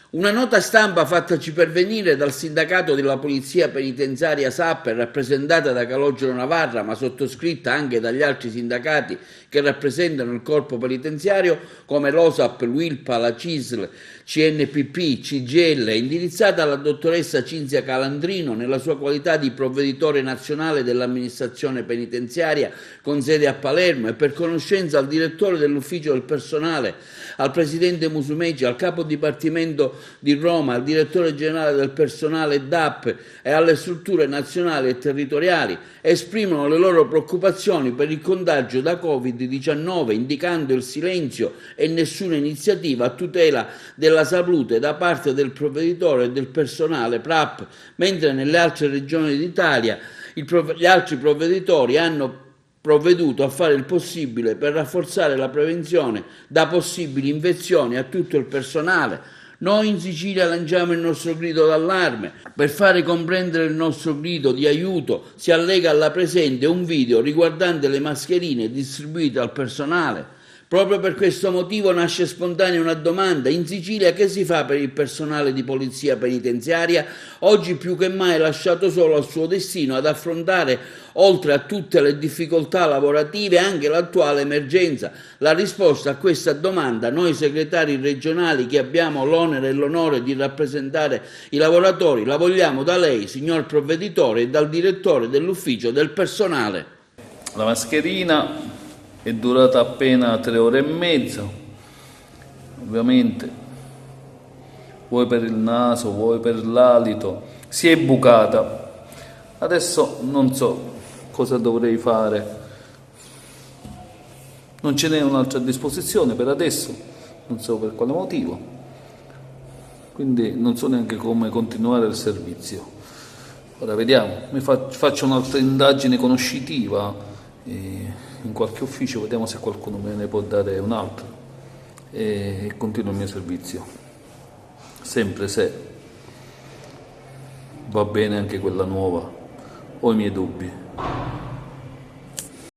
Una nota stampa fattaci pervenire dal sindacato della Polizia Penitenziaria SAP, rappresentata da Calogero Navarra, ma sottoscritta anche dagli altri sindacati che rappresentano il corpo penitenziario, come l'OSAP, l'UILPA, la CISL, CNPP, CGL, indirizzata alla dottoressa Cinzia Calandrino nella sua qualità di provveditore nazionale dell'amministrazione penitenziaria con sede a Palermo, e per conoscenza al direttore dell'ufficio del personale, al presidente Musumeci, al capo dipartimento di Roma, al direttore generale del personale DAP e alle strutture nazionali e territoriali, esprimono le loro preoccupazioni per il contagio da Covid-19, indicando il silenzio e nessuna iniziativa a tutela della salute da parte del provveditore e del personale PRAP, mentre nelle altre regioni d'Italia gli altri provveditori hanno provveduto a fare il possibile per rafforzare la prevenzione da possibili infezioni a tutto il personale. Noi in Sicilia lanciamo il nostro grido d'allarme. Per fare comprendere il nostro grido di aiuto si allega alla presente un video riguardante le mascherine distribuite al personale. Proprio per questo motivo nasce spontanea una domanda: in Sicilia che si fa per il personale di polizia penitenziaria, oggi più che mai lasciato solo al suo destino ad affrontare, oltre a tutte le difficoltà lavorative, anche l'attuale emergenza? La risposta a questa domanda noi segretari regionali, che abbiamo l'onere e l'onore di rappresentare i lavoratori, la vogliamo da lei, signor provveditore, e dal direttore dell'ufficio del personale. La mascherina è durata appena 3 ore e mezza, ovviamente vuoi per il naso, vuoi per l'alito, si è bucata. Adesso non so cosa dovrei fare, non ce n'è un'altra a disposizione per adesso, non so per quale motivo, quindi non so neanche come continuare il servizio. Ora vediamo, faccio un'altra indagine conoscitiva in qualche ufficio, vediamo se qualcuno me ne può dare un altro, e continuo il mio servizio, sempre se va bene anche quella nuova. Ho i miei dubbi.